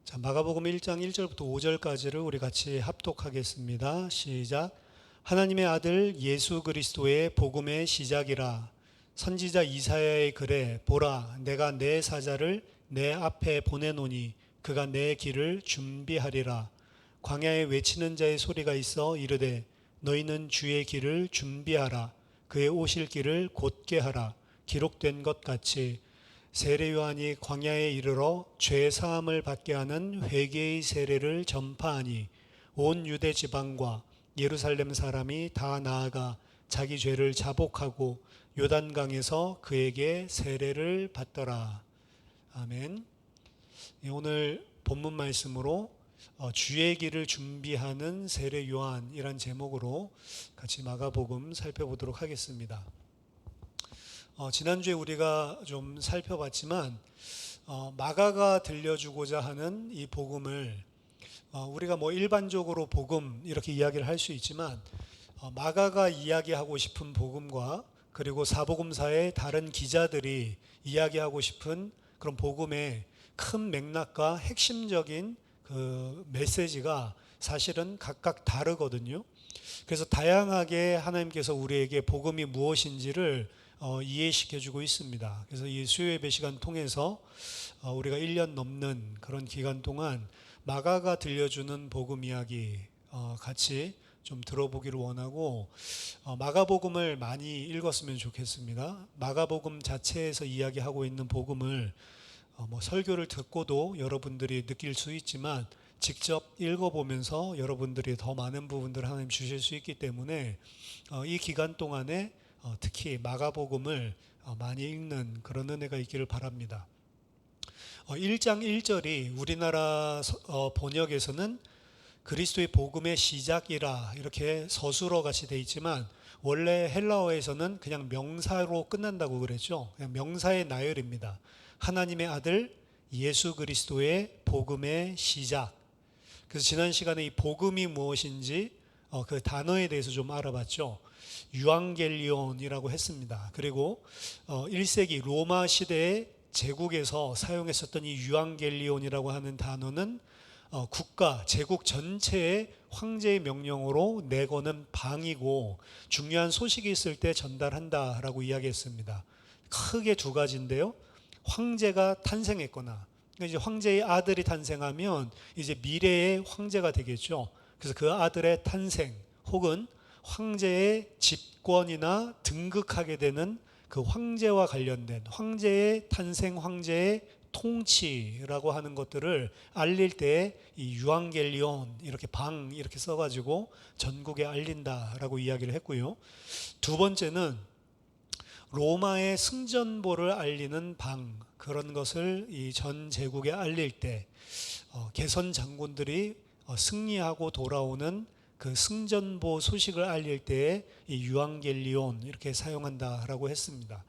자, 마가복음 1장 1절부터 5절까지를 우리 같이 합독하겠습니다. 시작. 하나님의 아들 예수 그리스도의 복음의 시작이라. 선지자 이사야의 글에 보라, 내가 내 사자를 내 앞에 보내노니 그가 내 길을 준비하리라. 광야에 외치는 자의 소리가 있어 이르되 너희는 주의 길을 준비하라. 그의 오실 길을 곧게 하라. 기록된 것 같이 세례 요한이 광야에 이르러 죄 사함을 받게 하는 회개의 세례를 전파하니 온 유대 지방과 예루살렘 사람이 다 나아가 자기 죄를 자복하고 요단강에서 그에게 세례를 받더라. 아멘. 오늘 본문 말씀으로 주의 길을 준비하는 세례 요한이란 제목으로 같이 마가복음 살펴보도록 하겠습니다. 지난주에 우리가 좀 살펴봤지만 마가가 들려주고자 하는 이 복음을 우리가 뭐 일반적으로 복음 이렇게 이야기를 할 수 있지만 마가가 이야기하고 싶은 복음과 그리고 사복음사의 다른 기자들이 이야기하고 싶은 그런 복음의 큰 맥락과 핵심적인 그 메시지가 사실은 각각 다르거든요. 그래서 다양하게 하나님께서 우리에게 복음이 무엇인지를 이해시켜주고 있습니다. 그래서 이 수요예배 시간 통해서 우리가 1년 넘는 그런 기간 동안 마가가 들려주는 복음 이야기 같이 좀 들어보기를 원하고 마가복음을 많이 읽었으면 좋겠습니다. 마가복음 자체에서 이야기하고 있는 복음을 뭐 설교를 듣고도 여러분들이 느낄 수 있지만 직접 읽어보면서 여러분들이 더 많은 부분들을 하나님 주실 수 있기 때문에 이 기간 동안에 특히 마가복음을 많이 읽는 그런 은혜가 있기를 바랍니다. 1장 1절이 우리나라 번역에서는 그리스도의 복음의 시작이라 이렇게 서술어 같이 되어 있지만 원래 헬라어에서는 그냥 명사로 끝난다고 그랬죠. 그냥 명사의 나열입니다. 하나님의 아들 예수 그리스도의 복음의 시작. 그래서 지난 시간에 이 복음이 무엇인지 그 단어에 대해서 좀 알아봤죠. 유앙겔리온이라고 했습니다. 그리고 1세기 로마 시대의 제국에서 사용했었던 이 유앙겔리온이라고 하는 단어는 국가, 제국 전체의 황제의 명령으로 내거는 방이고 중요한 소식이 있을 때 전달한다라고 이야기했습니다. 크게 두 가지인데요. 황제가 탄생했거나 이제 황제의 아들이 탄생하면 이제 미래의 황제가 되겠죠. 그래서 그 아들의 탄생 혹은 황제의 집권이나 등극하게 되는 그 황제와 관련된 황제의 탄생, 황제의 통치라고 하는 것들을 알릴 때 이 유앙겔리온 이렇게 방 이렇게 써가지고 전국에 알린다라고 이야기를 했고요. 두 번째는 로마의 승전보를 알리는 방 그런 것을 이 전 제국에 알릴 때 개선 장군들이 승리하고 돌아오는 그 승전보 소식을 알릴 때에 이 유앙겔리온 이렇게 사용한다라고 했습니다.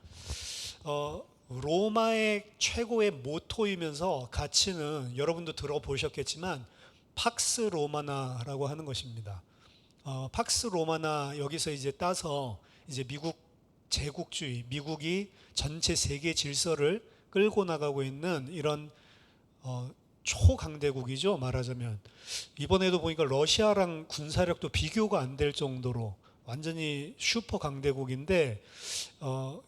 로마의 최고의 모토이면서 가치는 여러분도 들어보셨겠지만 팍스 로마나라고 하는 것입니다. 팍스 로마나 여기서 이제 따서 이제 미국 제국주의, 미국이 전체 세계 질서를 끌고 나가고 있는 이런 초강대국이죠. 말하자면 이번에도 보니까 러시아랑 군사력도 비교가 안 될 정도로 완전히 슈퍼 강대국인데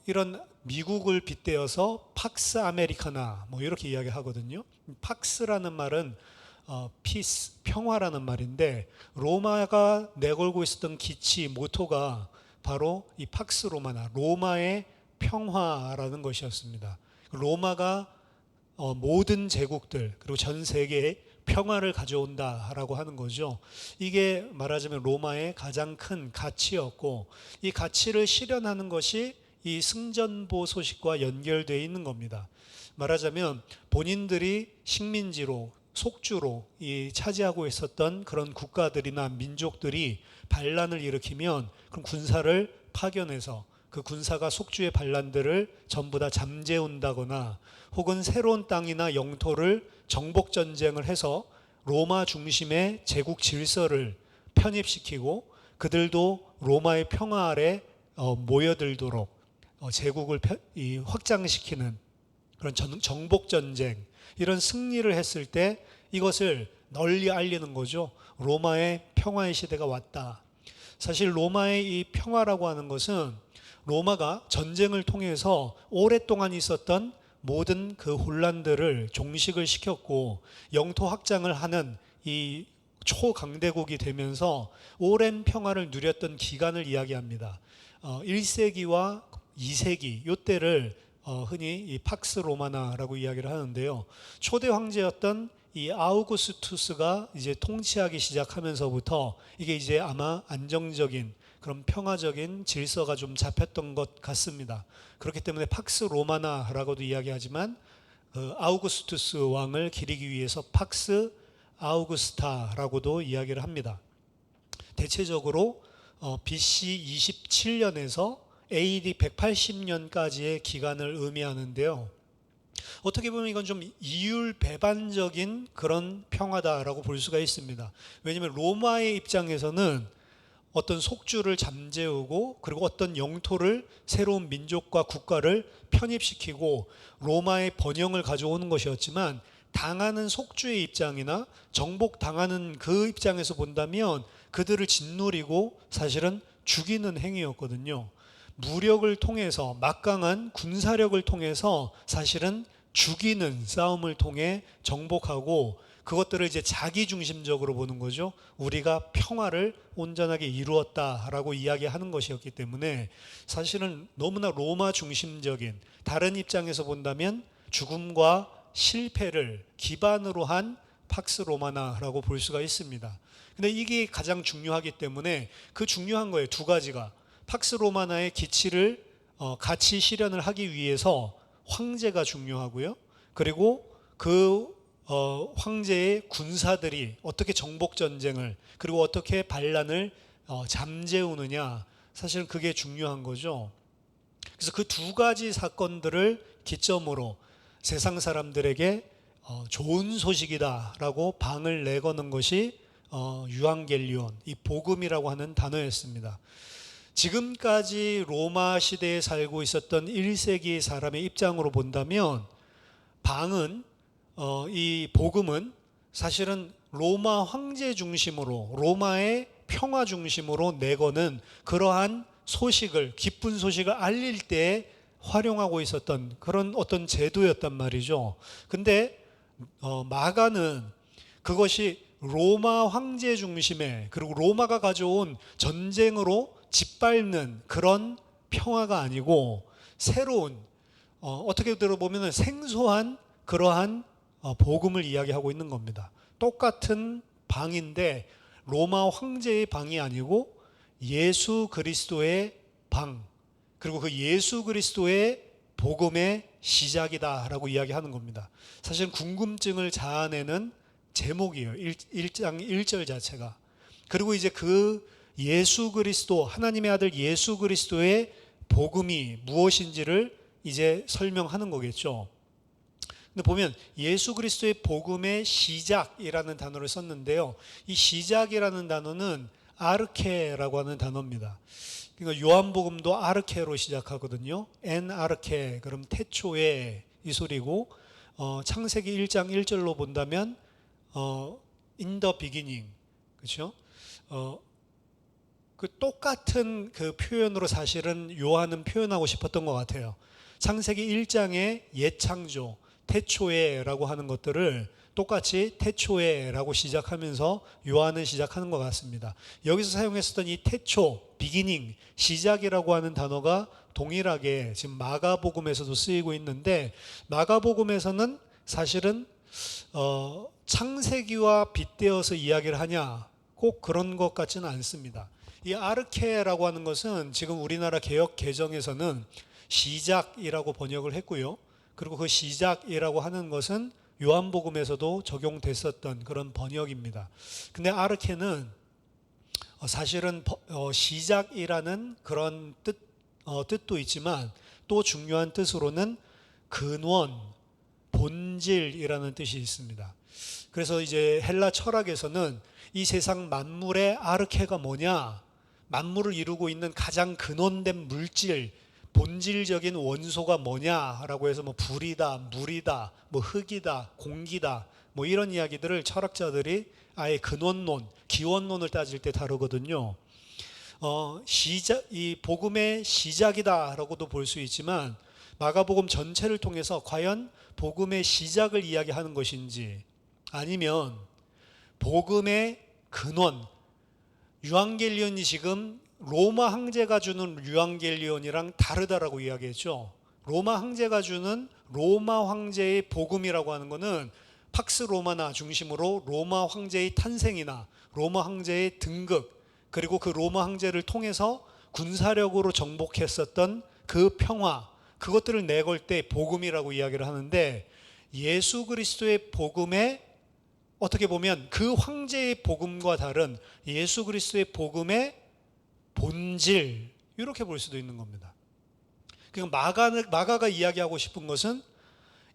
이런 미국을 빗대어서 팍스 아메리카나 뭐 이렇게 이야기하거든요. 팍스라는 말은 피스, 평화라는 말인데 로마가 내걸고 있었던 기치, 모토가 바로 이 팍스 로마나 로마의 평화라는 것이었습니다. 로마가 모든 제국들 그리고 전 세계에 평화를 가져온다라고 하는 거죠. 이게 말하자면 로마의 가장 큰 가치였고 이 가치를 실현하는 것이 이 승전보 소식과 연결되어 있는 겁니다. 말하자면 본인들이 식민지로 속주로 이 차지하고 있었던 그런 국가들이나 민족들이 반란을 일으키면 그럼 군사를 파견해서 그 군사가 속주의 반란들을 전부 다 잠재운다거나 혹은 새로운 땅이나 영토를 정복전쟁을 해서 로마 중심의 제국 질서를 편입시키고 그들도 로마의 평화 아래 모여들도록 제국을 확장시키는 그런 정복전쟁 이런 승리를 했을 때 이것을 널리 알리는 거죠. 로마의 평화의 시대가 왔다. 사실 로마의 이 평화라고 하는 것은 로마가 전쟁을 통해서 오랫동안 있었던 모든 그 혼란들을 종식을 시켰고 영토 확장을 하는 이 초강대국이 되면서 오랜 평화를 누렸던 기간을 이야기합니다. 1세기와 2세기 이때를 흔히 이 팍스 로마나라고 이야기를 하는데요. 초대 황제였던 이 아우구스투스가 이제 통치하기 시작하면서부터 이게 이제 아마 안정적인 그런 평화적인 질서가 좀 잡혔던 것 같습니다. 그렇기 때문에 팍스 로마나라고도 이야기하지만 아우구스투스 왕을 기리기 위해서 팍스 아우구스타라고도 이야기를 합니다. 대체적으로 BC 27년에서 AD 180년까지의 기간을 의미하는데요. 어떻게 보면 이건 좀 이율배반적인 그런 평화다라고 볼 수가 있습니다. 왜냐하면 로마의 입장에서는 어떤 속주를 잠재우고 그리고 어떤 영토를 새로운 민족과 국가를 편입시키고 로마의 번영을 가져오는 것이었지만 당하는 속주의 입장이나 정복당하는 그 입장에서 본다면 그들을 짓누리고 사실은 죽이는 행위였거든요. 무력을 통해서 막강한 군사력을 통해서 사실은 죽이는 싸움을 통해 정복하고 그것들을 이제 자기 중심적으로 보는 거죠. 우리가 평화를 온전하게 이루었다라고 이야기하는 것이었기 때문에 사실은 너무나 로마 중심적인, 다른 입장에서 본다면 죽음과 실패를 기반으로 한 팍스 로마나라고 볼 수가 있습니다. 근데 이게 가장 중요하기 때문에 그 중요한 거예요. 두 가지가. 팍스 로마나의 기치를 같이 실현을 하기 위해서 황제가 중요하고요. 그리고 그 황제의 군사들이 어떻게 정복 전쟁을 그리고 어떻게 반란을 잠재우느냐, 사실은 그게 중요한 거죠. 그래서 그 두 가지 사건들을 기점으로 세상 사람들에게 좋은 소식이다라고 방을 내거는 것이 유앙겔리온, 이 복음이라고 하는 단어였습니다. 지금까지 로마 시대에 살고 있었던 1세기 사람의 입장으로 본다면 방은 이 복음은 사실은 로마 황제 중심으로 로마의 평화 중심으로 내거는 그러한 소식을, 기쁜 소식을 알릴 때 활용하고 있었던 그런 어떤 제도였단 말이죠. 근데 마가는 그것이 로마 황제 중심의, 그리고 로마가 가져온 전쟁으로 짓밟는 그런 평화가 아니고 새로운, 어떻게 들어보면 생소한 그러한 복음을 이야기하고 있는 겁니다. 똑같은 방인데 로마 황제의 방이 아니고 예수 그리스도의 방, 그리고 그 예수 그리스도의 복음의 시작이다라고 이야기하는 겁니다. 사실 궁금증을 자아내는 제목이에요. 1장 1절 자체가. 그리고 이제 그 예수 그리스도, 하나님의 아들 예수 그리스도의 복음이 무엇인지를 이제 설명하는 거겠죠. 근데 보면 예수 그리스도의 복음의 시작이라는 단어를 썼는데요. 이 시작이라는 단어는 아르케라고 하는 단어입니다. 그러니까 요한복음도 아르케로 시작하거든요. 엔 아르케, 그럼 태초에 이 소리고, 창세기 1장 1절로 본다면 in the beginning, 그렇죠? 그 똑같은 그 표현으로 사실은 요한은 표현하고 싶었던 것 같아요. 창세기 1장의 옛창조, 태초에라고 하는 것들을 똑같이 태초에라고 시작하면서 요한은 시작하는 것 같습니다. 여기서 사용했었던 이 태초, 비기닝, 시작이라고 하는 단어가 동일하게 지금 마가복음에서도 쓰이고 있는데, 마가복음에서는 사실은 창세기와 빗대어서 이야기를 하냐, 꼭 그런 것 같지는 않습니다. 이 아르케라고 하는 것은 지금 우리나라 개역 개정에서는 시작이라고 번역을 했고요. 그리고 그 시작이라고 하는 것은 요한복음에서도 적용됐었던 그런 번역입니다. 근데 아르케는 사실은 시작이라는 그런 뜻도 있지만 또 중요한 뜻으로는 근원, 본질이라는 뜻이 있습니다. 그래서 이제 헬라 철학에서는 이 세상 만물의 아르케가 뭐냐, 만물을 이루고 있는 가장 근원된 물질, 본질적인 원소가 뭐냐라고 해서 뭐 불이다, 물이다, 뭐 흙이다, 공기다, 뭐 이런 이야기들을 철학자들이 아예 근원론, 기원론을 따질 때 다루거든요. 이 복음의 시작이다라고도 볼 수 있지만 마가복음 전체를 통해서 과연 복음의 시작을 이야기하는 것인지, 아니면 복음의 근원, 유앙겔리온이 지금 로마 황제가 주는 유앙겔리온이랑 다르다라고 이야기했죠. 로마 황제가 주는 로마 황제의 복음이라고 하는 것은 팍스 로마나 중심으로 로마 황제의 탄생이나 로마 황제의 등극, 그리고 그 로마 황제를 통해서 군사력으로 정복했었던 그 평화, 그것들을 내걸 때 복음이라고 이야기를 하는데, 예수 그리스도의 복음에 어떻게 보면 그 황제의 복음과 다른 예수 그리스도의 복음의 본질, 이렇게 볼 수도 있는 겁니다. 그러니까 마가가 이야기하고 싶은 것은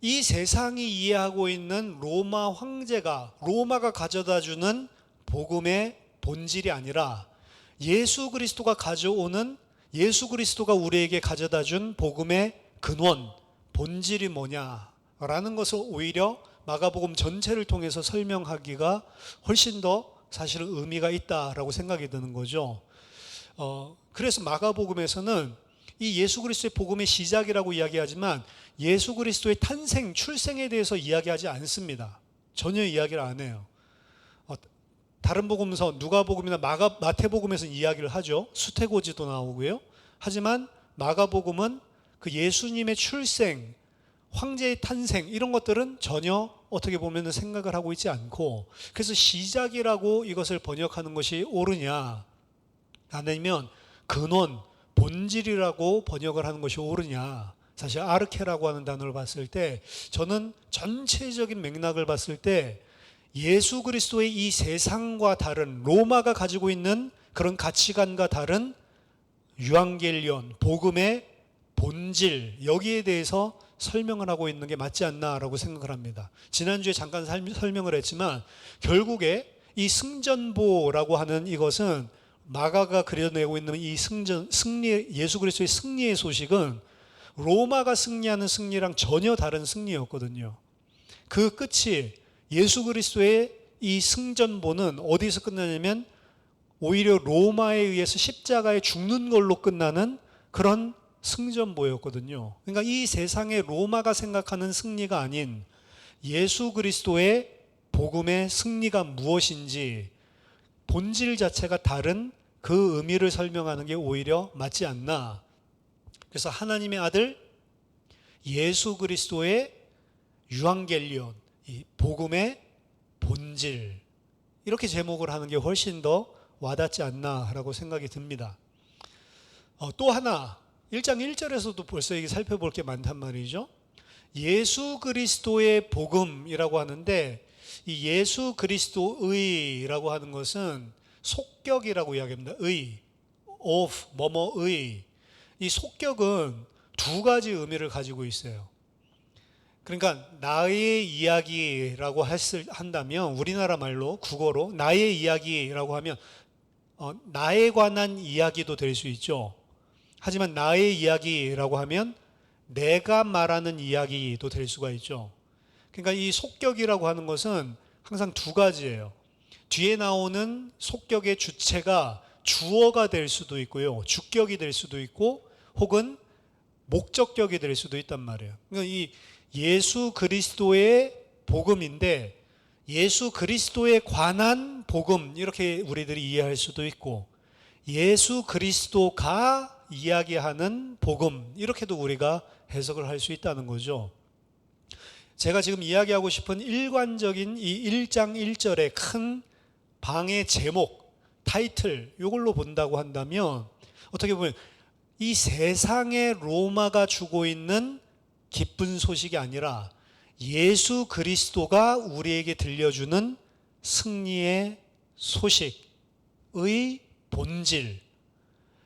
이 세상이 이해하고 있는 로마 황제가, 로마가 가져다주는 복음의 본질이 아니라 예수 그리스도가 가져오는, 예수 그리스도가 우리에게 가져다준 복음의 근원, 본질이 뭐냐라는 것을 오히려 마가복음 전체를 통해서 설명하기가 훨씬 더 사실은 의미가 있다라고 생각이 드는 거죠. 그래서 마가복음에서는 이 예수 그리스도의 복음의 시작이라고 이야기하지만 예수 그리스도의 탄생, 출생에 대해서 이야기하지 않습니다. 전혀 이야기를 안 해요. 다른 복음서, 누가복음이나 마태복음에서는 이야기를 하죠. 수태고지도 나오고요. 하지만 마가복음은 그 예수님의 출생, 황제의 탄생, 이런 것들은 전혀 어떻게 보면 생각을 하고 있지 않고, 그래서 시작이라고 이것을 번역하는 것이 옳으냐, 아니면 근원, 본질이라고 번역을 하는 것이 옳으냐. 사실 아르케라고 하는 단어를 봤을 때 저는 전체적인 맥락을 봤을 때 예수 그리스도의 이 세상과 다른, 로마가 가지고 있는 그런 가치관과 다른 유앙겔리온, 복음의 본질, 여기에 대해서 설명을 하고 있는 게 맞지 않나라고 생각을 합니다. 지난주에 잠깐 설명을 했지만 결국에 이 승전보라고 하는 이것은, 마가가 그려내고 있는 이 승리, 예수 그리스도의 승리의 소식은 로마가 승리하는 승리랑 전혀 다른 승리였거든요. 그 끝이, 예수 그리스도의 이 승전보는 어디서 끝나냐면 오히려 로마에 의해서 십자가에 죽는 걸로 끝나는 그런 승전보였거든요. 그러니까 이 세상의 로마가 생각하는 승리가 아닌 예수 그리스도의 복음의 승리가 무엇인지, 본질 자체가 다른 그 의미를 설명하는 게 오히려 맞지 않나. 그래서 하나님의 아들 예수 그리스도의 유앙겔리온, 이 복음의 본질, 이렇게 제목을 하는 게 훨씬 더 와닿지 않나라고 생각이 듭니다. 또 하나, 1장 1절에서도 벌써 이게 살펴볼 게 많단 말이죠. 예수 그리스도의 복음이라고 하는데, 이 예수 그리스도의라고 하는 것은 속격이라고 이야기합니다. 의, of, 뭐뭐의. 이 속격은 두 가지 의미를 가지고 있어요. 그러니까 나의 이야기라고 한다면, 우리나라 말로, 국어로 나의 이야기라고 하면 나에 관한 이야기도 될 수 있죠. 하지만 나의 이야기라고 하면 내가 말하는 이야기도 될 수가 있죠. 그러니까 이 속격이라고 하는 것은 항상 두 가지예요. 뒤에 나오는 속격의 주체가 주어가 될 수도 있고요, 주격이 될 수도 있고, 혹은 목적격이 될 수도 있단 말이에요. 그러니까 이 예수 그리스도의 복음인데 예수 그리스도에 관한 복음, 이렇게 우리들이 이해할 수도 있고, 예수 그리스도가 이야기하는 복음, 이렇게도 우리가 해석을 할 수 있다는 거죠. 제가 지금 이야기하고 싶은 일관적인 이 1장 1절의 큰 방의 제목, 타이틀, 이걸로 본다고 한다면 어떻게 보면 이 세상의 로마가 주고 있는 기쁜 소식이 아니라 예수 그리스도가 우리에게 들려주는 승리의 소식의 본질.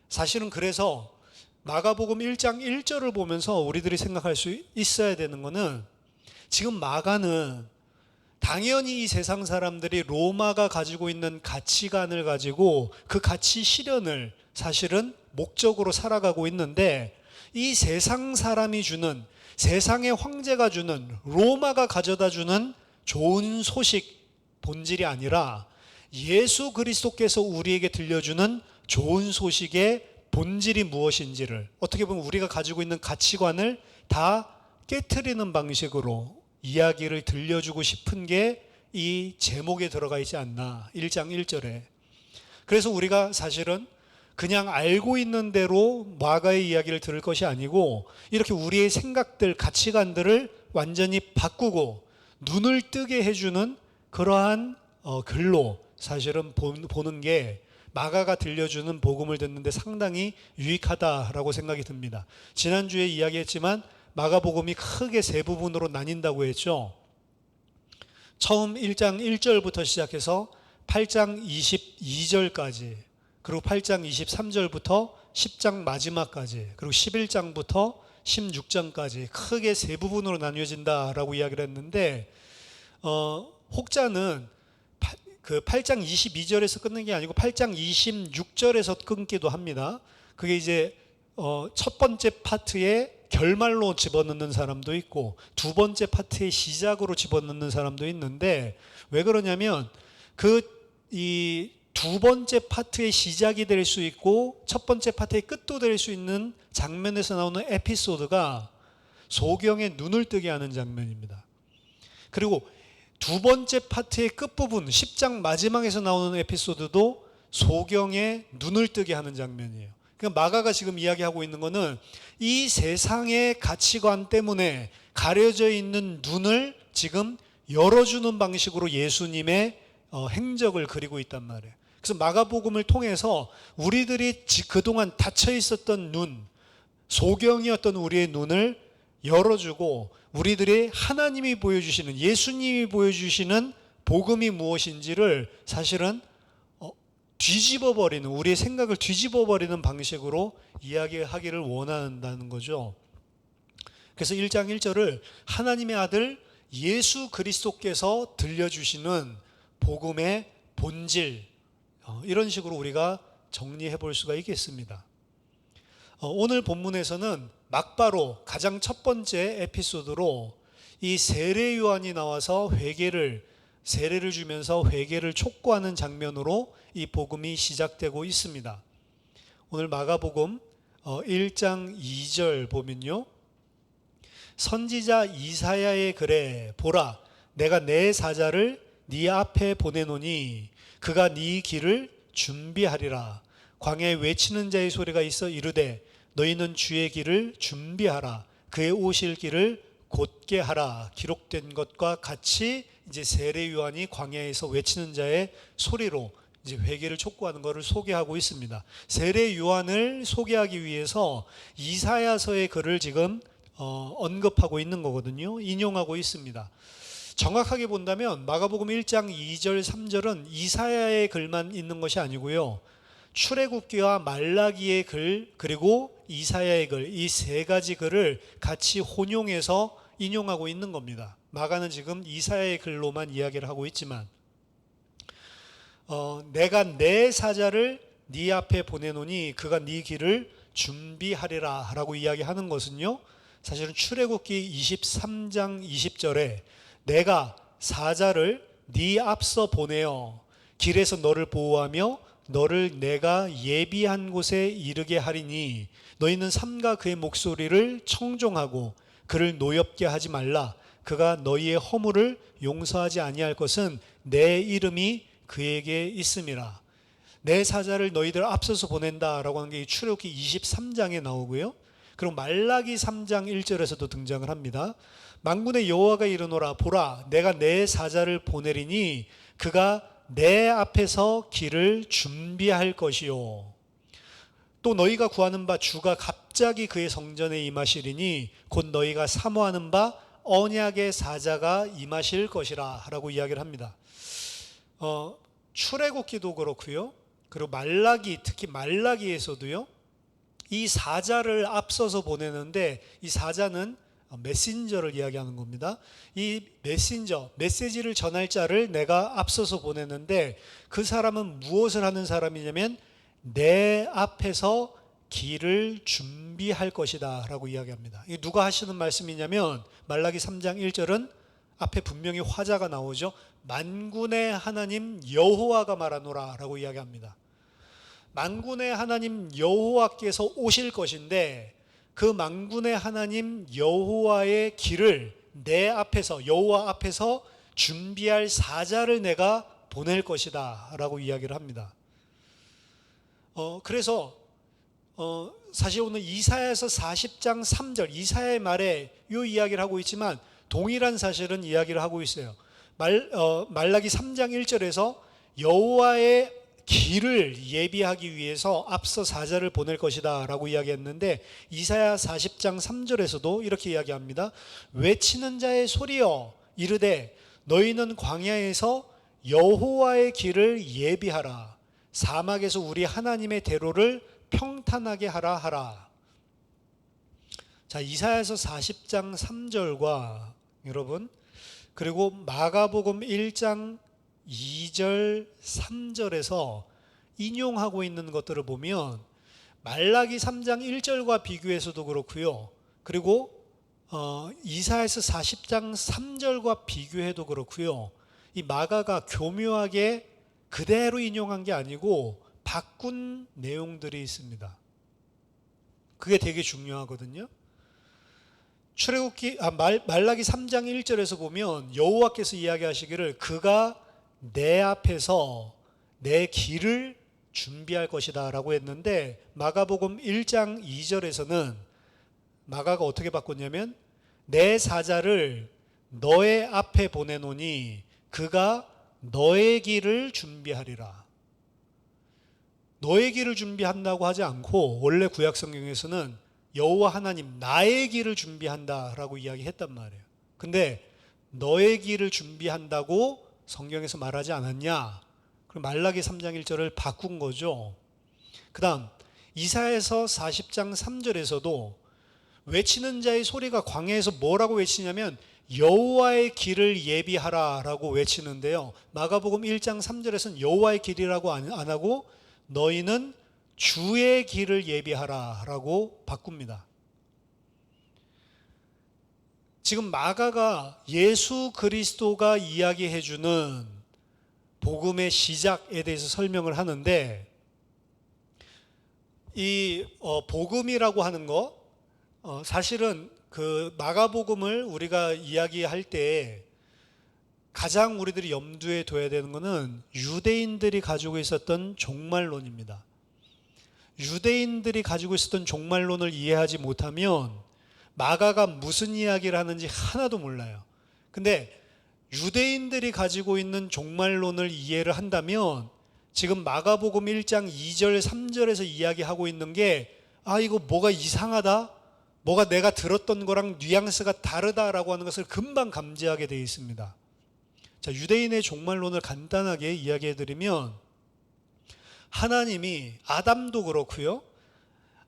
사실은 그래서 마가복음 1장 1절을 보면서 우리들이 생각할 수 있어야 되는 것은, 지금 마가는 당연히 이 세상 사람들이 로마가 가지고 있는 가치관을 가지고 그 가치 실현을 사실은 목적으로 살아가고 있는데, 이 세상 사람이 주는, 세상의 황제가 주는, 로마가 가져다 주는 좋은 소식 본질이 아니라 예수 그리스도께서 우리에게 들려주는 좋은 소식의 본질이 무엇인지를, 어떻게 보면 우리가 가지고 있는 가치관을 다 깨트리는 방식으로 이야기를 들려주고 싶은 게 이 제목에 들어가 있지 않나, 1장 1절에. 그래서 우리가 사실은 그냥 알고 있는 대로 마가의 이야기를 들을 것이 아니고 이렇게 우리의 생각들, 가치관들을 완전히 바꾸고 눈을 뜨게 해주는 그러한 글로 사실은 보는 게 마가가 들려주는 복음을 듣는데 상당히 유익하다라고 생각이 듭니다. 지난주에 이야기했지만 마가복음이 크게 세 부분으로 나뉜다고 했죠. 처음 1장 1절부터 시작해서 8장 22절까지, 그리고 8장 23절부터 10장 마지막까지, 그리고 11장부터 16장까지 크게 세 부분으로 나뉘어진다라고 이야기를 했는데, 혹자는 그 8장 22절에서 끊는 게 아니고 8장 26절에서 끊기도 합니다. 그게 이제 첫 번째 파트에 결말로 집어넣는 사람도 있고 두 번째 파트의 시작으로 집어넣는 사람도 있는데, 왜 그러냐면 이 두 번째 파트의 시작이 될 수 있고 첫 번째 파트의 끝도 될 수 있는 장면에서 나오는 에피소드가 소경의 눈을 뜨게 하는 장면입니다. 그리고 두 번째 파트의 끝부분 10장 마지막에서 나오는 에피소드도 소경의 눈을 뜨게 하는 장면이에요. 그러니까 마가가 지금 이야기하고 있는 거는 이 세상의 가치관 때문에 가려져 있는 눈을 지금 열어주는 방식으로 예수님의 행적을 그리고 있단 말이에요. 그래서 마가복음을 통해서 우리들이 그동안 닫혀 있었던 눈, 소경이었던 우리의 눈을 열어주고 우리들의 하나님이 보여주시는, 예수님이 보여주시는 복음이 무엇인지를 사실은 뒤집어버리는, 우리의 생각을 뒤집어버리는 방식으로 이야기하기를 원한다는 거죠. 그래서 1장 1절을 하나님의 아들 예수 그리스도께서 들려주시는 복음의 본질, 이런 식으로 우리가 정리해 볼 수가 있겠습니다. 오늘 본문에서는 막바로 가장 첫 번째 에피소드로 이 세례 요한이 나와서 세례를 주면서 회개를 촉구하는 장면으로 이 복음이 시작되고 있습니다. 오늘 마가복음 1장 2절 보면요, 선지자 이사야의 글에 보라, 내가 내 사자를 네 앞에 보내노니 그가 네 길을 준비하리라. 광야에 외치는 자의 소리가 있어 이르되 너희는 주의 길을 준비하라. 그의 오실 길을 곧게 하라. 기록된 것과 같이 이제 세례 요한이 광야에서 외치는 자의 소리로 이제 회개를 촉구하는 것을 소개하고 있습니다. 세례 요한을 소개하기 위해서 이사야서의 글을 지금 언급하고 있는 거거든요. 인용하고 있습니다. 정확하게 본다면 마가복음 1장 2절 3절은 이사야의 글만 있는 것이 아니고요, 출애굽기와 말라기의 글 그리고 이사야의 글, 이 세 가지 글을 같이 혼용해서 인용하고 있는 겁니다. 마가는 지금 이사야의 글로만 이야기를 하고 있지만, 내가 내 사자를 네 앞에 보내노니 그가 네 길을 준비하리라 라고 이야기하는 것은요, 사실은 출애굽기 23장 20절에 내가 사자를 네 앞서 보내어 길에서 너를 보호하며 너를 내가 예비한 곳에 이르게 하리니 너희는 삼가 그의 목소리를 청종하고 그를 노엽게 하지 말라. 그가 너희의 허물을 용서하지 아니할 것은 내 이름이 그에게 있음이라. 내 사자를 너희들 앞서서 보낸다라고 하는 게 출애굽기 23장에 나오고요, 그리고 말라기 3장 1절에서도 등장을 합니다. 만군의 여호와가 이르노라, 보라 내가 내 사자를 보내리니 그가 내 앞에서 길을 준비할 것이요, 또 너희가 구하는 바 주가 갑자기 그의 성전에 임하시리니 곧 너희가 사모하는 바 언약의 사자가 임하실 것이라 라고 이야기를 합니다. 출애굽기도 그렇고요, 그리고 말라기, 특히 말라기에서도요, 이 사자를 앞서서 보내는데 이 사자는 메신저를 이야기하는 겁니다. 이 메시지를 전할 자를 내가 앞서서 보내는데 그 사람은 무엇을 하는 사람이냐면 내 앞에서 길을 준비할 것이다 라고 이야기합니다. 이게 누가 하시는 말씀이냐면 말라기 3장 1절은 앞에 분명히 화자가 나오죠. 만군의 하나님 여호와가 말하노라 라고 이야기합니다. 만군의 하나님 여호와께서 오실 것인데 그 만군의 하나님 여호와의 길을 내 앞에서, 여호와 앞에서 준비할 사자를 내가 보낼 것이다 라고 이야기를 합니다. 그래서 사실 오늘 이사야서 40장 3절, 이사야의 말에 이 이야기를 하고 있지만 동일한 사실은 이야기를 하고 있어요. 말라기 3장 1절에서 여호와의 길을 예비하기 위해서 앞서 사자를 보낼 것이다 라고 이야기했는데, 이사야 40장 3절에서도 이렇게 이야기합니다. 외치는 자의 소리여 이르되 너희는 광야에서 여호와의 길을 예비하라, 사막에서 우리 하나님의 대로를 평탄하게 하라 하라. 자, 이사야서 40장 3절과 여러분, 그리고 마가복음 1장 2절 3절에서 인용하고 있는 것들을 보면 말라기 3장 1절과 비교해서도 그렇고요, 그리고 이사야서 40장 3절과 비교해도 그렇고요, 이 마가가 교묘하게 그대로 인용한 게 아니고 바꾼 내용들이 있습니다. 그게 되게 중요하거든요. 말라기 3장 1절에서 보면 여호와께서 이야기하시기를 그가 내 앞에서 내 길을 준비할 것이다 라고 했는데, 마가복음 1장 2절에서는 마가가 어떻게 바꿨냐면 내 사자를 너의 앞에 보내노니 그가 너의 길을 준비하리라. 너의 길을 준비한다고 하지 않고 원래 구약 성경에서는 여호와 하나님 나의 길을 준비한다라고 이야기했단 말이에요. 근데 너의 길을 준비한다고 성경에서 말하지 않았냐? 그럼 말라기 3장 1절을 바꾼 거죠. 그 다음 이사야서 40장 3절에서도 외치는 자의 소리가 광야에서 뭐라고 외치냐면 여호와의 길을 예비하라 라고 외치는데요, 마가복음 1장 3절에서는 여호와의 길이라고 안 하고 너희는 주의 길을 예비하라 라고 바꿉니다. 지금 마가가 예수 그리스도가 이야기해주는 복음의 시작에 대해서 설명을 하는데, 이 복음이라고 하는 거 사실은 그 마가복음을 우리가 이야기할 때 가장 우리들이 염두에 둬야 되는 것은 유대인들이 가지고 있었던 종말론입니다. 유대인들이 가지고 있었던 종말론을 이해하지 못하면 마가가 무슨 이야기를 하는지 하나도 몰라요. 근데 유대인들이 가지고 있는 종말론을 이해를 한다면 지금 마가복음 1장 2절 3절에서 이야기하고 있는 게 이거 뭐가 이상하다, 뭐가 내가 들었던 거랑 뉘앙스가 다르다라고 하는 것을 금방 감지하게 되어 있습니다. 자, 유대인의 종말론을 간단하게 이야기해 드리면 하나님이 아담도 그렇고요,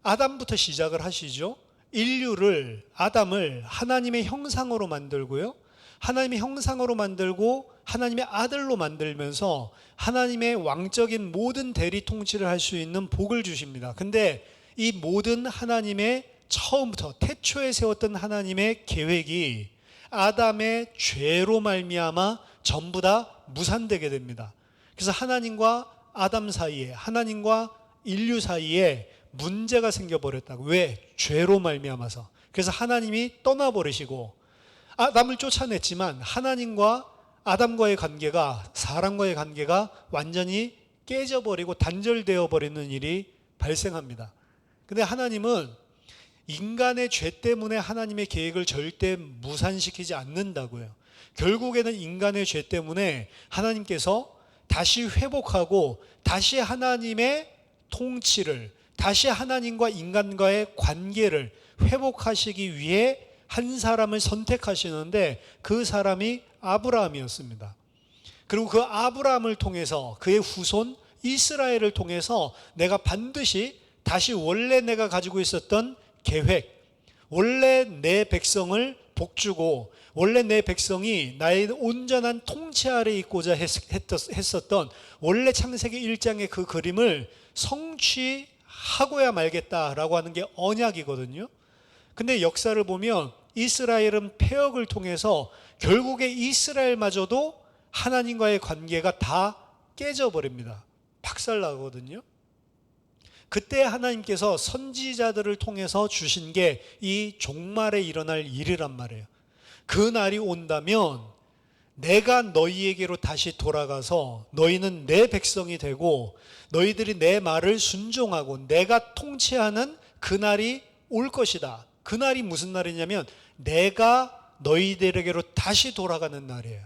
아담부터 시작을 하시죠. 인류를, 아담을 하나님의 형상으로 만들고요, 하나님의 형상으로 만들고 하나님의 아들로 만들면서 하나님의 왕적인 모든 대리 통치를 할 수 있는 복을 주십니다. 근데 이 모든 하나님의 처음부터 태초에 세웠던 하나님의 계획이 아담의 죄로 말미암아 전부 다 무산되게 됩니다. 그래서 하나님과 아담 사이에, 하나님과 인류 사이에 문제가 생겨버렸다고. 왜? 죄로 말미암아서. 그래서 하나님이 떠나버리시고 아담을 쫓아냈지만 하나님과 아담과의 관계가, 사람과의 관계가 완전히 깨져버리고 단절되어 버리는 일이 발생합니다. 근데 하나님은 인간의 죄 때문에 하나님의 계획을 절대 무산시키지 않는다고요. 결국에는 인간의 죄 때문에 하나님께서 다시 회복하고 다시 하나님의 통치를, 다시 하나님과 인간과의 관계를 회복하시기 위해 한 사람을 선택하시는데 그 사람이 아브라함이었습니다. 그리고 그 아브라함을 통해서 그의 후손 이스라엘을 통해서 내가 반드시 다시 원래 내가 가지고 있었던 계획, 원래 내 백성을 복주고 원래 내 백성이 나의 온전한 통치 아래 있고자 했었던 원래 창세기 1장의 그 그림을 성취하고야 말겠다라고 하는 게 언약이거든요. 근데 역사를 보면 이스라엘은 패역을 통해서 결국에 이스라엘마저도 하나님과의 관계가 다 깨져버립니다. 박살나거든요. 그때 하나님께서 선지자들을 통해서 주신 게 이 종말에 일어날 일이란 말이에요. 그 날이 온다면 내가 너희에게로 다시 돌아가서 너희는 내 백성이 되고 너희들이 내 말을 순종하고 내가 통치하는 그 날이 올 것이다. 그 날이 무슨 날이냐면 내가 너희들에게로 다시 돌아가는 날이에요.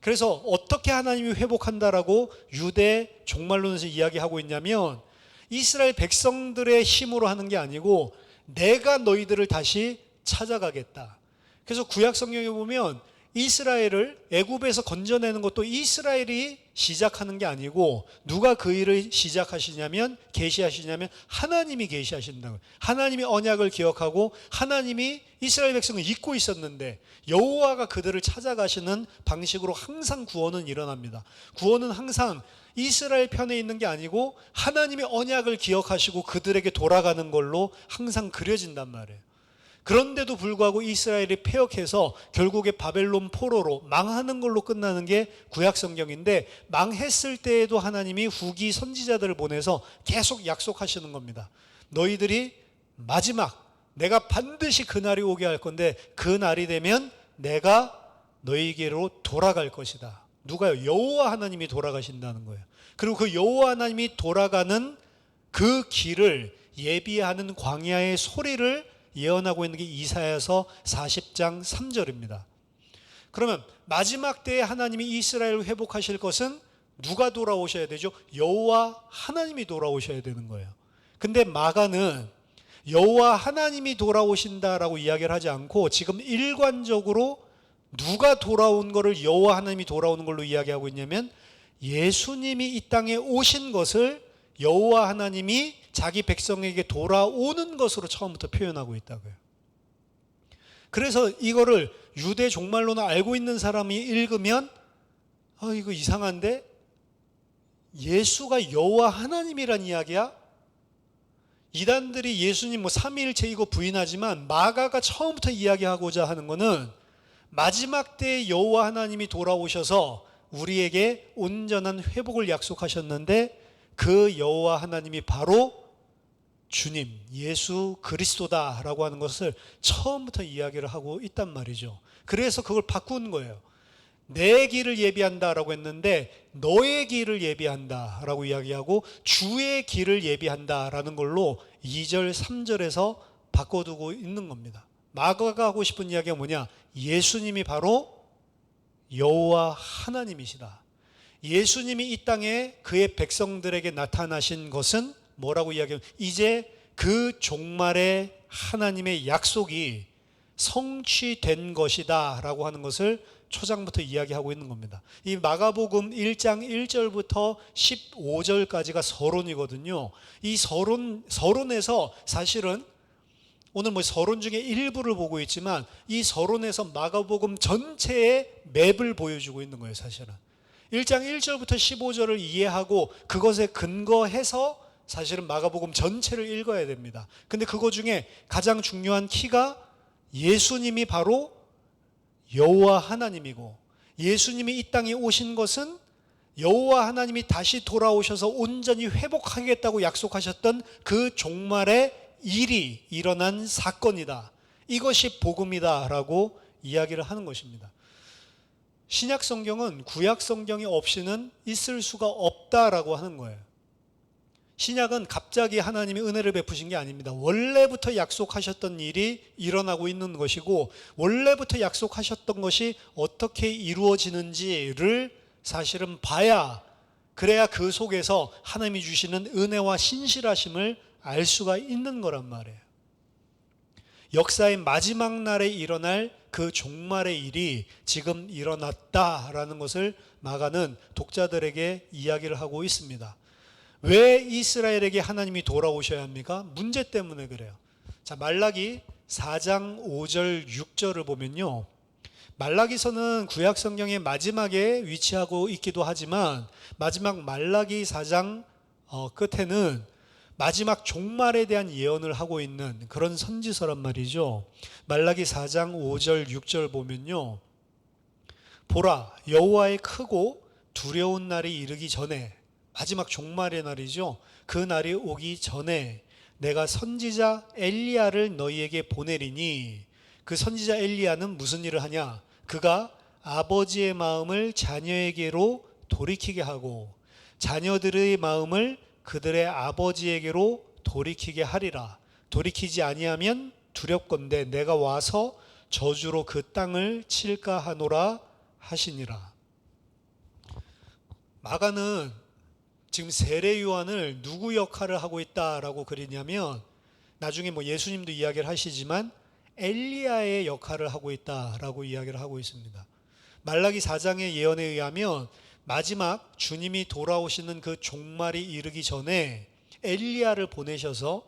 그래서 어떻게 하나님이 회복한다라고 유대 종말론에서 이야기하고 있냐면 이스라엘 백성들의 힘으로 하는 게 아니고 내가 너희들을 다시 찾아가겠다. 그래서 구약 성경에 보면 이스라엘을 애굽에서 건져내는 것도 이스라엘이 시작하는 게 아니고 누가 그 일을 시작하시냐면 계시하시냐면 하나님이 계시하신다고요. 하나님이 언약을 기억하고 하나님이 이스라엘 백성을 잊고 있었는데 여호와가 그들을 찾아가시는 방식으로 항상 구원은 일어납니다. 구원은 항상 이스라엘 편에 있는 게 아니고 하나님이 언약을 기억하시고 그들에게 돌아가는 걸로 항상 그려진단 말이에요. 그런데도 불구하고 이스라엘이 패역해서 결국에 바벨론 포로로 망하는 걸로 끝나는 게 구약 성경인데 망했을 때에도 하나님이 후기 선지자들을 보내서 계속 약속하시는 겁니다. 너희들이 마지막 내가 반드시 그 날이 오게 할 건데 그 날이 되면 내가 너희에게로 돌아갈 것이다. 누가요? 여호와 하나님이 돌아가신다는 거예요. 그리고 그 여호와 하나님이 돌아가는 그 길을 예비하는 광야의 소리를 예언하고 있는 게 이사야서 40장 3절입니다. 그러면 마지막 때에 하나님이 이스라엘을 회복하실 것은 누가 돌아오셔야 되죠? 여호와 하나님이 돌아오셔야 되는 거예요. 근데 마가는 여호와 하나님이 돌아오신다라고 이야기를 하지 않고 지금 일관적으로 누가 돌아온 것을 여호와 하나님이 돌아오는 걸로 이야기하고 있냐면 예수님이 이 땅에 오신 것을 여호와 하나님이 자기 백성에게 돌아오는 것으로 처음부터 표현하고 있다고요. 그래서 이거를 유대 종말론을 알고 있는 사람이 읽으면 이거 이상한데 예수가 여호와 하나님이란 이야기야? 이단들이 예수님 삼위일체 이거 부인하지만 마가가 처음부터 이야기하고자 하는 거는 마지막 때에 여호와 하나님이 돌아오셔서 우리에게 온전한 회복을 약속하셨는데 그 여호와 하나님이 바로 주님 예수 그리스도다라고 하는 것을 처음부터 이야기를 하고 있단 말이죠. 그래서 그걸 바꾼 거예요. 내 길을 예비한다라고 했는데 너의 길을 예비한다라고 이야기하고 주의 길을 예비한다라는 걸로 2절 3절에서 바꿔두고 있는 겁니다. 마가가 하고 싶은 이야기가 뭐냐? 예수님이 바로 여호와 하나님이시다. 예수님이 이 땅에 그의 백성들에게 나타나신 것은 뭐라고 이야기하면 이제 그 종말의 하나님의 약속이 성취된 것이다 라고 하는 것을 초장부터 이야기하고 있는 겁니다. 이 마가복음 1장 1절부터 15절까지가 서론이거든요. 이 서론에서 사실은 오늘 서론 중에 일부를 보고 있지만 이 서론에서 마가복음 전체의 맵을 보여주고 있는 거예요. 사실은 1장 1절부터 15절을 이해하고 그것에 근거해서 사실은 마가복음 전체를 읽어야 됩니다. 근데 그거 중에 가장 중요한 키가 예수님이 바로 여호와 하나님이고 예수님이 이 땅에 오신 것은 여호와 하나님이 다시 돌아오셔서 온전히 회복하겠다고 약속하셨던 그 종말의 일이 일어난 사건이다. 이것이 복음이다 라고 이야기를 하는 것입니다. 신약 성경은 구약 성경이 없이는 있을 수가 없다라고 하는 거예요. 신약은 갑자기 하나님이 은혜를 베푸신 게 아닙니다. 원래부터 약속하셨던 일이 일어나고 있는 것이고 원래부터 약속하셨던 것이 어떻게 이루어지는지를 사실은 봐야 그래야 그 속에서 하나님이 주시는 은혜와 신실하심을 알 수가 있는 거란 말이에요. 역사의 마지막 날에 일어날 그 종말의 일이 지금 일어났다라는 것을 마가는 독자들에게 이야기를 하고 있습니다. 왜 이스라엘에게 하나님이 돌아오셔야 합니까? 문제 때문에 그래요. 자, 말라기 4장 5절 6절을 보면요. 말라기서는 구약 성경의 마지막에 위치하고 있기도 하지만 마지막 말라기 4장 끝에는 마지막 종말에 대한 예언을 하고 있는 그런 선지서란 말이죠. 말라기 4장 5절 6절 보면요. 보라, 여호와의 크고 두려운 날이 이르기 전에, 마지막 종말의 날이죠. 그 날이 오기 전에 내가 선지자 엘리야를 너희에게 보내리니, 그 선지자 엘리야는 무슨 일을 하냐? 그가 아버지의 마음을 자녀에게로 돌이키게 하고 자녀들의 마음을 그들의 아버지에게로 돌이키게 하리라. 돌이키지 아니하면 두렵건대 내가 와서 저주로 그 땅을 칠까 하노라 하시니라. 마가는 지금 세례 요한을 누구 역할을 하고 있다라고 그리냐면, 나중에 뭐 예수님도 이야기를 하시지만 엘리야의 역할을 하고 있다라고 이야기를 하고 있습니다. 말라기 4장의 예언에 의하면 마지막 주님이 돌아오시는 그 종말이 이르기 전에 엘리야를 보내셔서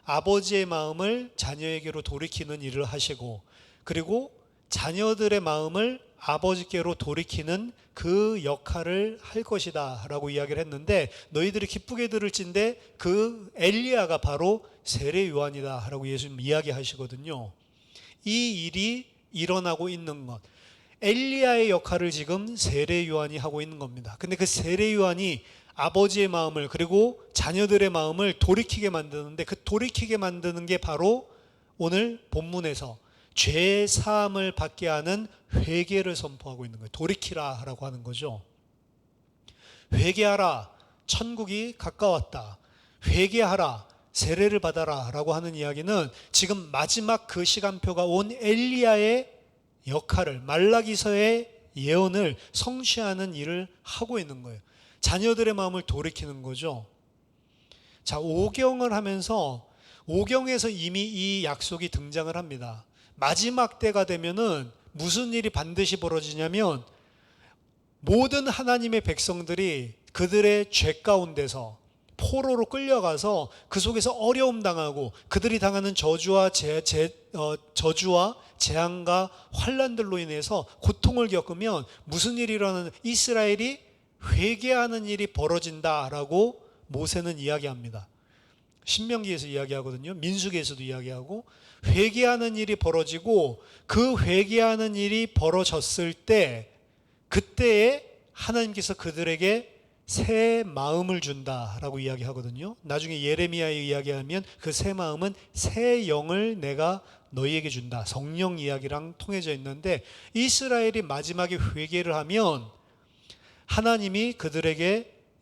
아버지의 마음을 자녀에게로 돌이키는 일을 하시고, 그리고 자녀들의 마음을 아버지께로 돌이키는 그 역할을 할 것이다 라고 이야기를 했는데, 너희들이 기쁘게 들을진데 그 엘리야가 바로 세례 요한이다 라고 예수님 이야기하시거든요. 이 일이 일어나고 있는 것, 엘리야의 역할을 지금 세례 요한이 하고 있는 겁니다. 근데 그 세례 요한이 아버지의 마음을, 그리고 자녀들의 마음을 돌이키게 만드는데, 그 돌이키게 만드는 게 바로 오늘 본문에서 죄 사함을 받게 하는 회개를 선포하고 있는 거예요. 돌이키라 라고 하는 거죠. 회개하라, 천국이 가까웠다. 회개하라, 세례를 받아라 라고 하는 이야기는 지금 마지막 그 시간표가 온 엘리야의 역할을, 말라기서의 예언을 성취하는 일을 하고 있는 거예요. 자녀들의 마음을 돌이키는 거죠. 자, 오경을 하면서 오경에서 이미 이 약속이 등장을 합니다. 마지막 때가 되면은 무슨 일이 반드시 벌어지냐면, 모든 하나님의 백성들이 그들의 죄 가운데서 포로로 끌려가서 그 속에서 어려움 당하고 그들이 당하는 저주와 재앙과 환난들로 인해서 고통을 겪으면 무슨 일이 일어나는, 이스라엘이 회개하는 일이 벌어진다라고 모세는 이야기합니다. 신명기에서 이야기하거든요. 민수기에서도 이야기하고, 회개하는 일이 벌어지고 그 회개하는 일이 벌어졌을 때, 그때에 하나님께서 그들에게 새 마음을 준다라고 이야기하거든요. 나중에 예레미야에 이야기하면 그 새 마음은 새 영을 내가 너희에게 준다, 성령 이야기랑 통해져 있는데, 이스라엘이 마지막에 회개를 하면 하나님이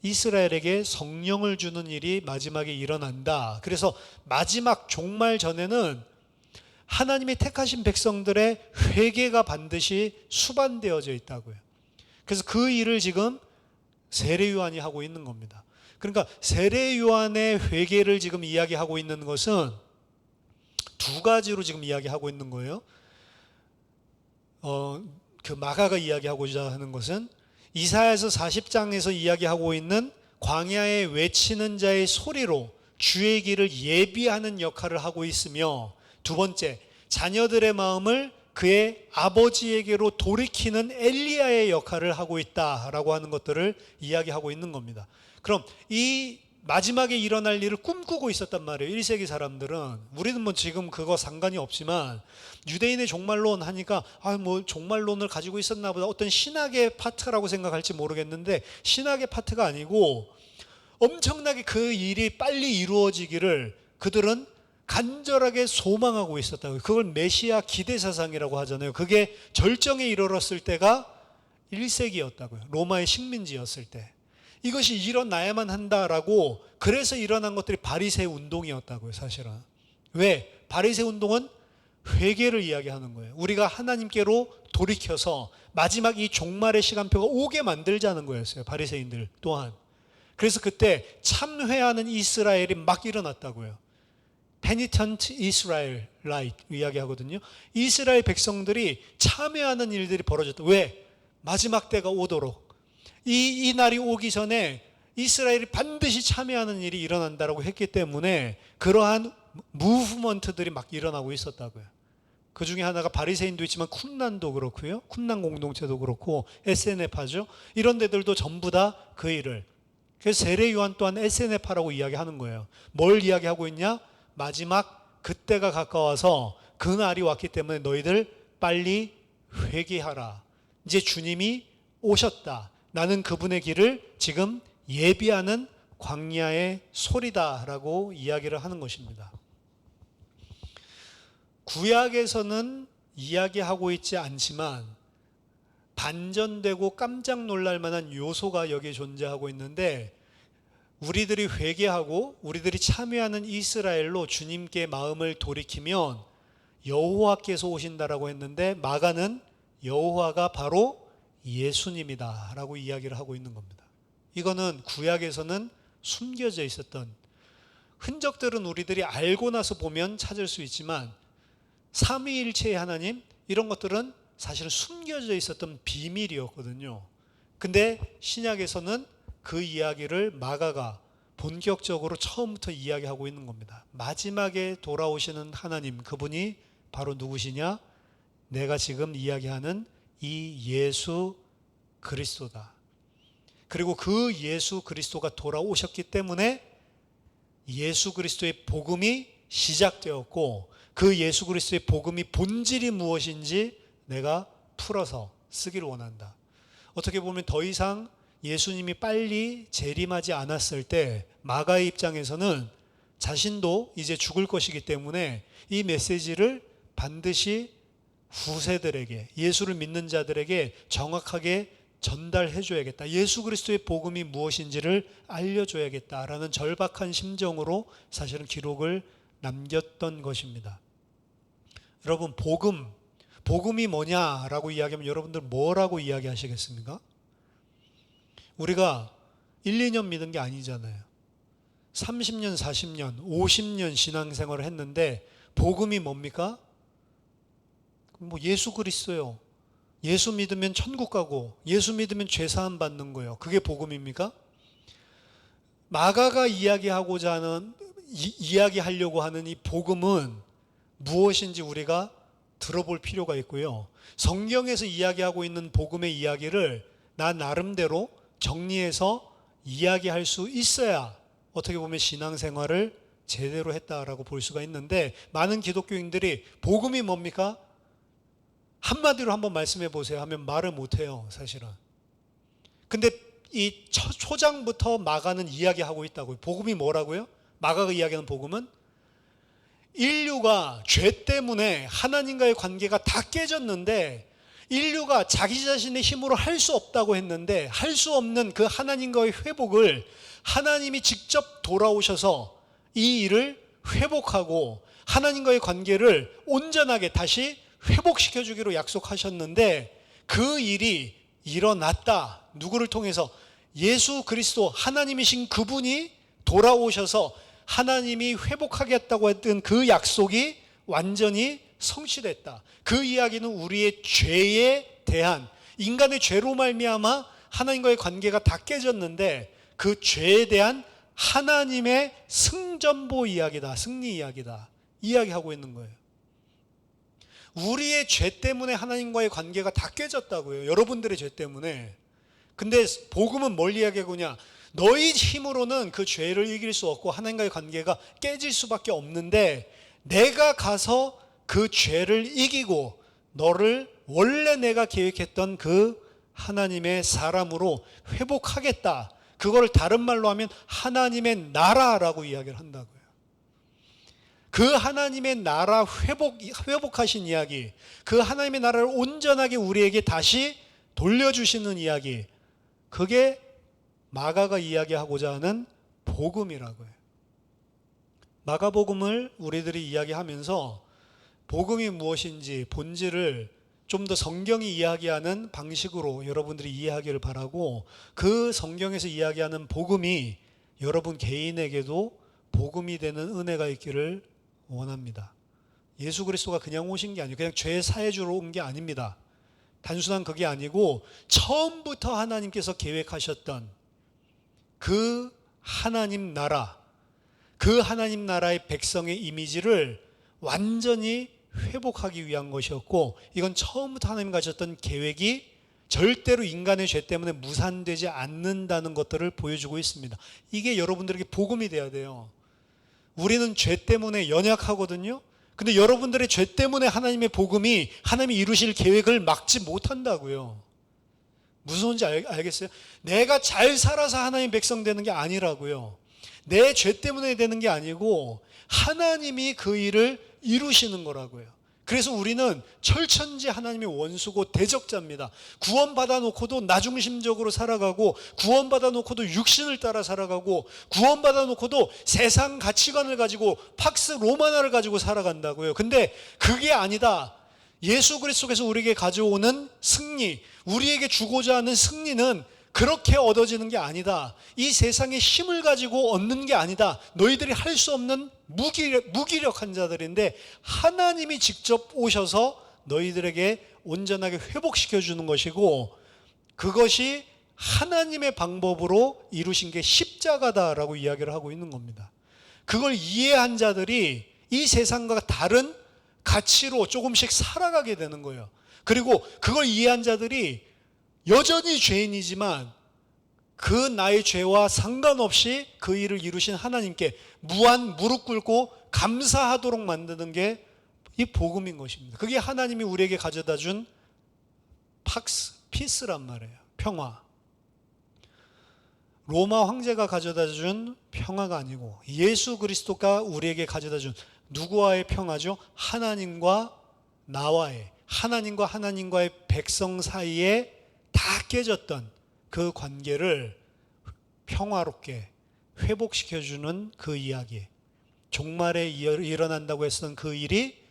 이스라엘에게 성령을 주는 일이 마지막에 일어난다. 그래서 마지막 종말 전에는 하나님이 택하신 백성들의 회개가 반드시 수반되어져 있다고요. 그래서 그 일을 지금 세례 요한이 하고 있는 겁니다. 그러니까 세례 요한의 회개를 지금 이야기하고 있는 것은 두 가지로 지금 이야기하고 있는 거예요. 그 마가가 이야기하고자 하는 것은 이사야서 40장에서 이야기하고 있는 광야에 외치는 자의 소리로 주의 길을 예비하는 역할을 하고 있으며, 두 번째, 자녀들의 마음을 그의 아버지에게로 돌이키는 엘리야의 역할을 하고 있다라고 하는 것들을 이야기하고 있는 겁니다. 그럼 이 마지막에 일어날 일을 꿈꾸고 있었단 말이에요. 1세기 사람들은. 우리는 뭐 지금 그거 상관이 없지만, 유대인의 종말론 하니까 뭐 종말론을 가지고 있었나 보다, 어떤 신학의 파트라고 생각할지 모르겠는데, 신학의 파트가 아니고 엄청나게 그 일이 빨리 이루어지기를 그들은 간절하게 소망하고 있었다고요. 그걸 메시아 기대사상이라고 하잖아요. 그게 절정에 이르렀을 때가 1세기였다고요. 로마의 식민지였을 때. 이것이 일어나야만 한다라고, 그래서 일어난 것들이 바리새 운동이었다고요, 사실은. 왜? 바리새 운동은 회개를 이야기하는 거예요. 우리가 하나님께로 돌이켜서 마지막 이 종말의 시간표가 오게 만들자는 거였어요, 바리새인들 또한. 그래서 그때 참회하는 이스라엘이 막 일어났다고요. Penitent Israel Light 이야기하거든요. 이스라엘 백성들이 참회하는 일들이 벌어졌다. 왜? 마지막 때가 오도록. 이 날이 오기 전에 이스라엘이 반드시 참여하는 일이 일어난다라고 했기 때문에 그러한 무브먼트들이 막 일어나고 있었다고요. 그 중에 하나가 바리새인도 있지만 쿰란도 그렇고요. 쿰란 공동체도 그렇고 SNF파죠. 이런 데들도 전부 다 그 일을. 그래서 세례 요한 또한 SNF파라고 이야기하는 거예요. 뭘 이야기하고 있냐? 마지막 그때가 가까워서 그 날이 왔기 때문에 너희들 빨리 회개하라. 이제 주님이 오셨다. 나는 그분의 길을 지금 예비하는 광야의 소리다라고 이야기를 하는 것입니다. 구약에서는 이야기하고 있지 않지만 반전되고 깜짝 놀랄 만한 요소가 여기에 존재하고 있는데, 우리들이 회개하고 우리들이 참여하는 이스라엘로 주님께 마음을 돌이키면 여호와께서 오신다라고 했는데, 마가는 여호와가 바로 예수님이다 라고 이야기를 하고 있는 겁니다. 이거는 구약에서는 숨겨져 있었던 흔적들은 우리들이 알고 나서 보면 찾을 수 있지만, 삼위일체의 하나님, 이런 것들은 사실은 숨겨져 있었던 비밀이었거든요. 근데 신약에서는 그 이야기를 마가가 본격적으로 처음부터 이야기하고 있는 겁니다. 마지막에 돌아오시는 하나님, 그분이 바로 누구시냐? 내가 지금 이야기하는 이 예수 그리스도다. 그리고 그 예수 그리스도가 돌아오셨기 때문에 예수 그리스도의 복음이 시작되었고, 그 예수 그리스도의 복음이 본질이 무엇인지 내가 풀어서 쓰기를 원한다. 어떻게 보면 더 이상 예수님이 빨리 재림하지 않았을 때 마가의 입장에서는 자신도 이제 죽을 것이기 때문에 이 메시지를 반드시 후세들에게, 예수를 믿는 자들에게 정확하게 전달해 줘야겠다. 예수 그리스도의 복음이 무엇인지를 알려줘야겠다라는 절박한 심정으로 사실은 기록을 남겼던 것입니다. 여러분, 복음이 뭐냐라고 이야기하면 여러분들 뭐라고 이야기하시겠습니까? 우리가 1, 2년 믿은 게 아니잖아요. 30년, 40년, 50년 신앙생활을 했는데 복음이 뭡니까? 뭐 예수 그리스도요. 예수 믿으면 천국 가고 예수 믿으면 죄사함 받는 거예요. 그게 복음입니까? 마가가 이야기하려고 하는 이 복음은 무엇인지 우리가 들어볼 필요가 있고요. 성경에서 이야기하고 있는 복음의 이야기를 나 나름대로 정리해서 이야기할 수 있어야 어떻게 보면 신앙생활을 제대로 했다라고 볼 수가 있는데, 많은 기독교인들이 복음이 뭡니까? 한마디로 한번 말씀해 보세요 하면 말을 못해요, 사실은. 근데 이 초장부터 마가는 이야기하고 있다고요. 복음이 뭐라고요? 마가가 이야기하는 복음은 인류가 죄 때문에 하나님과의 관계가 다 깨졌는데, 인류가 자기 자신의 힘으로 할 수 없다고 했는데, 할 수 없는 그 하나님과의 회복을 하나님이 직접 돌아오셔서 이 일을 회복하고 하나님과의 관계를 온전하게 다시 회복시켜 주기로 약속하셨는데, 그 일이 일어났다. 누구를 통해서? 예수 그리스도, 하나님이신 그분이 돌아오셔서 하나님이 회복하겠다고 했던 그 약속이 완전히 성취됐다. 그 이야기는 우리의 죄에 대한, 인간의 죄로 말미암아 하나님과의 관계가 다 깨졌는데 그 죄에 대한 하나님의 승전보 이야기다, 승리 이야기다, 이야기하고 있는 거예요. 우리의 죄 때문에 하나님과의 관계가 다 깨졌다고요. 여러분들의 죄 때문에. 근데 복음은 뭘 이야기하고냐? 너희 힘으로는 그 죄를 이길 수 없고 하나님과의 관계가 깨질 수밖에 없는데, 내가 가서 그 죄를 이기고 너를 원래 내가 계획했던 그 하나님의 사람으로 회복하겠다. 그걸 다른 말로 하면 하나님의 나라라고 이야기를 한다고요. 그 하나님의 나라 회복하신 이야기, 그 하나님의 나라를 온전하게 우리에게 다시 돌려주시는 이야기, 그게 마가가 이야기하고자 하는 복음이라고요. 마가복음을 우리들이 이야기하면서 복음이 무엇인지 본질을 좀 더 성경이 이야기하는 방식으로 여러분들이 이해하기를 바라고, 그 성경에서 이야기하는 복음이 여러분 개인에게도 복음이 되는 은혜가 있기를 원합니다. 예수 그리스도가 그냥 오신 게 아니고 그냥 죄 사해 주러 온 게 아닙니다. 단순한 그게 아니고 처음부터 하나님께서 계획하셨던 그 하나님 나라, 그 하나님 나라의 백성의 이미지를 완전히 회복하기 위한 것이었고, 이건 처음부터 하나님 가졌던 계획이 절대로 인간의 죄 때문에 무산되지 않는다는 것들을 보여주고 있습니다. 이게 여러분들에게 복음이 돼야 돼요. 우리는 죄 때문에 연약하거든요. 근데 여러분들의 죄 때문에 하나님의 복음이, 하나님이 이루실 계획을 막지 못한다고요. 무슨 소리인지 알겠어요? 내가 잘 살아서 하나님 백성 되는 게 아니라고요. 내 죄 때문에 되는 게 아니고 하나님이 그 일을 이루시는 거라고요. 그래서 우리는 철천지 하나님의 원수고 대적자입니다. 구원받아 놓고도 나중심적으로 살아가고, 구원받아 놓고도 육신을 따라 살아가고, 구원받아 놓고도 세상 가치관을 가지고 팍스 로마나를 가지고 살아간다고요. 근데 그게 아니다. 예수 그리스도께서 우리에게 가져오는 승리, 우리에게 주고자 하는 승리는 그렇게 얻어지는 게 아니다. 이 세상의 힘을 가지고 얻는 게 아니다. 너희들이 할 수 없는 무기력한 자들인데 하나님이 직접 오셔서 너희들에게 온전하게 회복시켜 주는 것이고, 그것이 하나님의 방법으로 이루신 게 십자가다라고 이야기를 하고 있는 겁니다. 그걸 이해한 자들이 이 세상과 다른 가치로 조금씩 살아가게 되는 거예요. 그리고 그걸 이해한 자들이 여전히 죄인이지만 그 나의 죄와 상관없이 그 일을 이루신 하나님께 무한 무릎 꿇고 감사하도록 만드는 게 이 복음인 것입니다. 그게 하나님이 우리에게 가져다 준 피스란 말이에요. 평화. 로마 황제가 가져다 준 평화가 아니고 예수 그리스도가 우리에게 가져다 준 누구와의 평화죠? 하나님과 나와의, 하나님과 하나님과의 백성 사이에 다 깨졌던 그 관계를 평화롭게 회복시켜주는 그 이야기, 종말에 일어난다고 했던 그 일이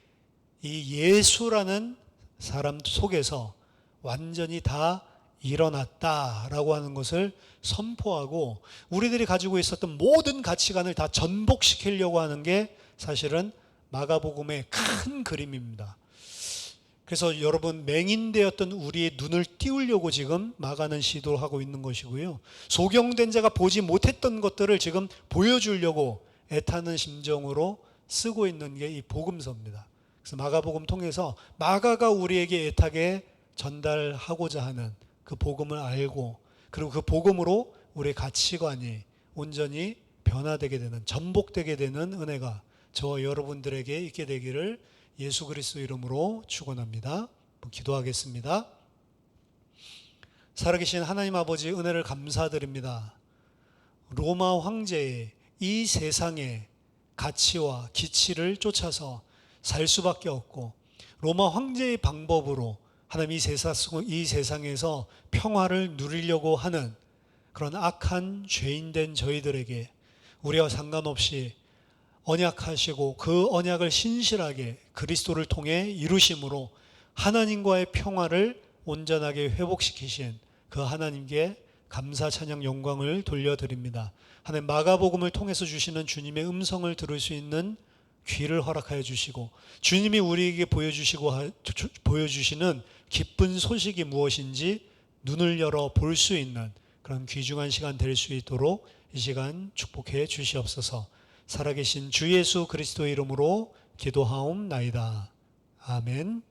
이 예수라는 사람 속에서 완전히 다 일어났다라고 하는 것을 선포하고, 우리들이 가지고 있었던 모든 가치관을 다 전복시키려고 하는 게 사실은 마가복음의 큰 그림입니다. 그래서 여러분, 맹인되었던 우리의 눈을 띄우려고 지금 마가는 시도하고 있는 것이고요. 소경된 자가 보지 못했던 것들을 지금 보여주려고 애타는 심정으로 쓰고 있는 게 이 복음서입니다. 그래서 마가복음 통해서 마가가 우리에게 애타게 전달하고자 하는 그 복음을 알고, 그리고 그 복음으로 우리의 가치관이 온전히 변화되게 되는, 전복되게 되는 은혜가 저와 여러분들에게 있게 되기를 예수 그리스도 이름으로 축원합니다. 기도하겠습니다. 살아계신 하나님 아버지, 은혜를 감사드립니다. 로마 황제의 이 세상의 가치와 기치를 쫓아서 살 수밖에 없고, 로마 황제의 방법으로 하나님 이 세상에서 평화를 누리려고 하는 그런 악한 죄인된 저희들에게 우리와 상관없이 언약하시고 그 언약을 신실하게 그리스도를 통해 이루심으로 하나님과의 평화를 온전하게 회복시키신 그 하나님께 감사 찬양 영광을 돌려드립니다. 하나님, 마가복음을 통해서 주시는 주님의 음성을 들을 수 있는 귀를 허락하여 주시고, 주님이 우리에게 보여주시는 기쁜 소식이 무엇인지 눈을 열어 볼 수 있는 그런 귀중한 시간 될 수 있도록 이 시간 축복해 주시옵소서. 살아계신 주 예수 그리스도의 이름으로 기도하옵나이다. 아멘.